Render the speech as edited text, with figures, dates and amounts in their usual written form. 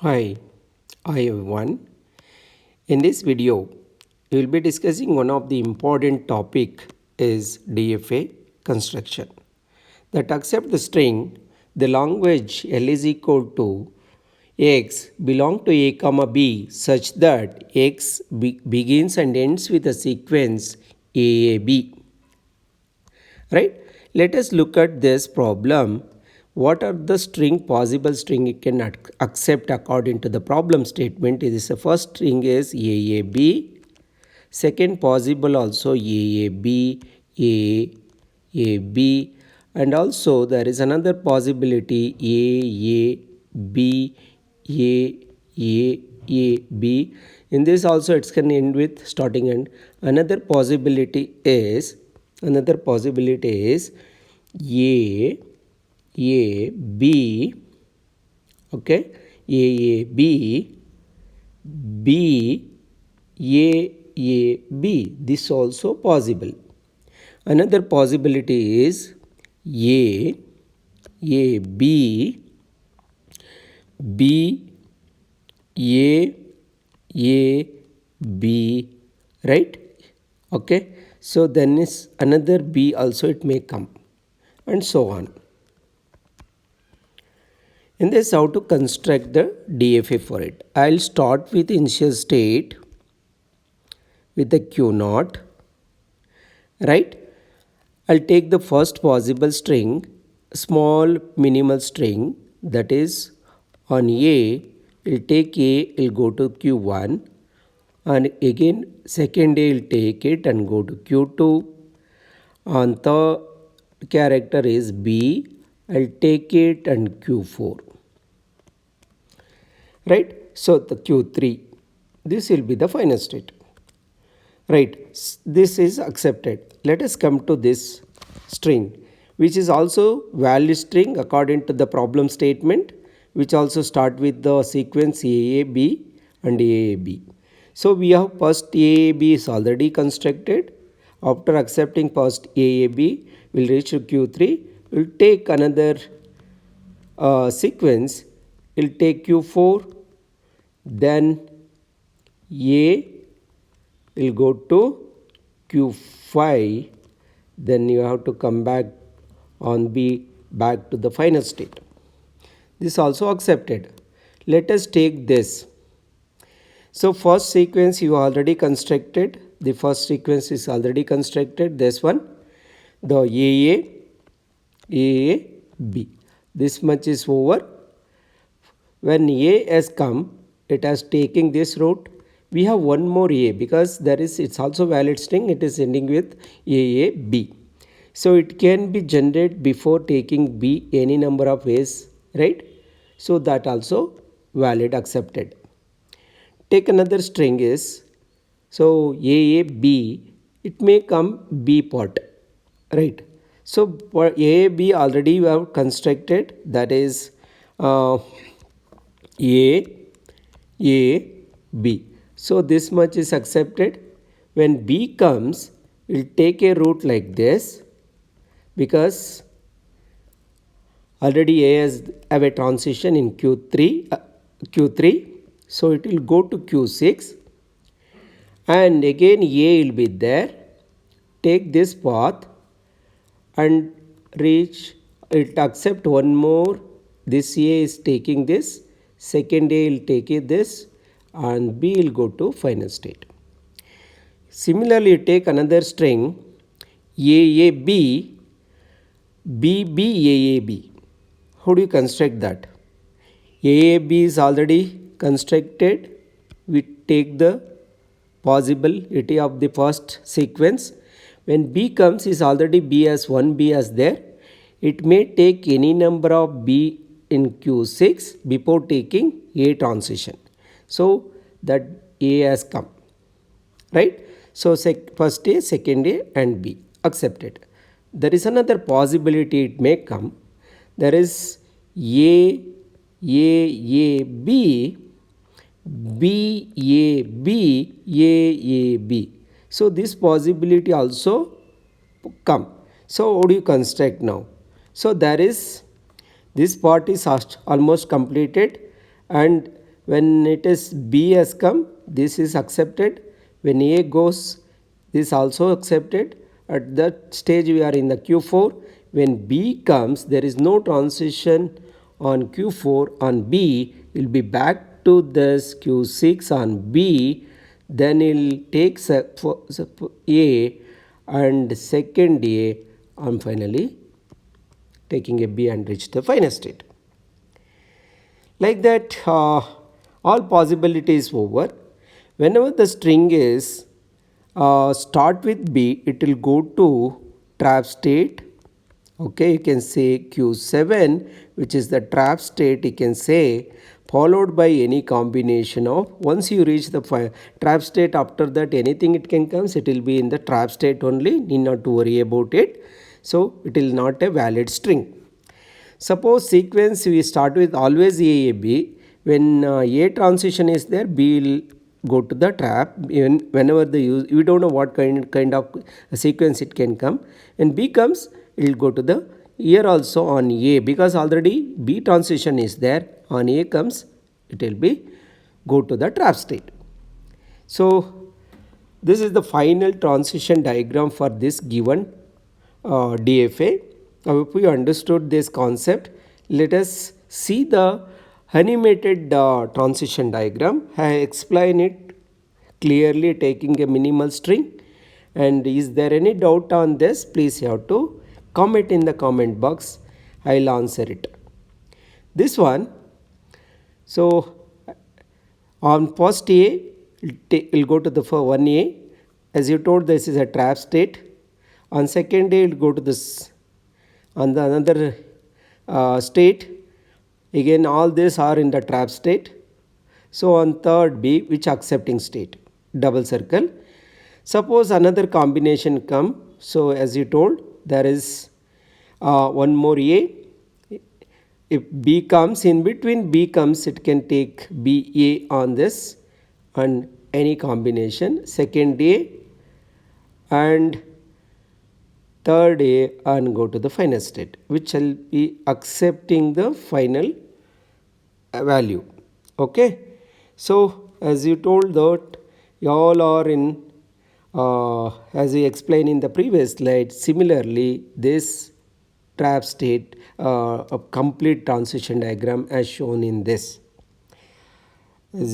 Hi everyone. In this video, we will be discussing one of the important topic is DFA construction. That accept the string, the language L is equal to x belong to a comma b such that x begins and ends with a sequence AAB. Right? Let us look at this problem. What are the possible string it can accept according to the problem statement? It is the first string is AAB, second possible also AAB, AAB, and also there is another possibility AAB, AAB. In this also it can end with starting end. Another possibility is A B, okay, A B, B A B. This also possible. Another possibility is A B, B A B, right? Okay, so then is another B also it may come, and so on. In this, how to construct the DFA for it? I'll start with initial state with the Q0, right? I'll take the first possible string, small minimal string, that is on A, I'll take A, I'll go to Q1, and again second A, I'll take it and go to Q2, and the character is B, I'll take it and Q4, right? So the Q3, this will be the final state, right? This is accepted. Let us come to this string, which is also valid string according to the problem statement, which also start with the sequence AAB and AAB. So we have first AAB is already constructed. After accepting first AAB, we'll reach to Q3. We'll take another sequence. We'll take Q4, then A will go to Q5, then you have to come back on B back to the final state. This also accepted. Let us take this. So first sequence you already constructed. The first sequence is already constructed. This one, the AA, B. This much is over. When A has come, it has taken this route. We have one more A because it's also valid string. It is ending with AAB. So it can be generated before taking B any number of ways, right? So that also valid, accepted. Take another string is, so AAB, it may come B part, right? So for AAB already we have constructed, that is A B. So this much is accepted. When B comes, we'll take a route like this, because already A has have a transition in Q3, so it will go to Q6, and again A will be there. Take this path and reach it, accept one more. This A is taking this, second A will take it this, and B will go to final state. Similarly, take another string AAB, BB, How do you construct that? AAB is already constructed. We take the possibility of the first sequence. When B comes, is already B as 1B as there. It may take any number of B in Q6 before taking A transition. So that A has come, right? So first A, second A and B, accepted. There is another possibility it may come. There is A B, B. So this possibility also come. So what do you construct now? So there is, this part is almost completed, and when it is B has come, this is accepted. When A goes, this also accepted. At that stage we are in the Q4. When B comes, there is no transition on Q4 on B, will be back to this Q6 on B, then he'll take A and second A, and finally taking a B and reach the final state. Like that, all possibilities over. Whenever the string is start with B, it will go to trap state. Okay, you can say Q7, which is the trap state, you can say, followed by any combination of, once you reach the trap state, after that anything it can comes, it will be in the trap state only, need not to worry about it. So it is not a valid string. Suppose sequence we start with always A, B. When A transition is there, B will go to the trap. Even whenever the use, we don't know what kind of sequence it can come. When B comes, it will go to the here also on A, because already B transition is there. On A comes, it will be go to the trap state. So this is the final transition diagram for this given DFA. Now if we understood this concept, let us see the animated transition diagram. I explain it clearly taking a minimal string, and is there any doubt on this, please you have to comment in the comment box, I will answer it. This one, so on first A, will go to the 1A. As you told, this is a trap state. On second A, it will go to this. On the another state, again all these are in the trap state. So on third B, which accepting state, double circle. Suppose another combination come. So as you told, there is one more A. If B comes, in between B comes, it can take BA on this and any combination, second A and third A, and go to the final state, which will be accepting the final value. Okay. So as you told that you all are in as we explained in the previous slide, similarly this trap state a complete transition diagram as shown in this. As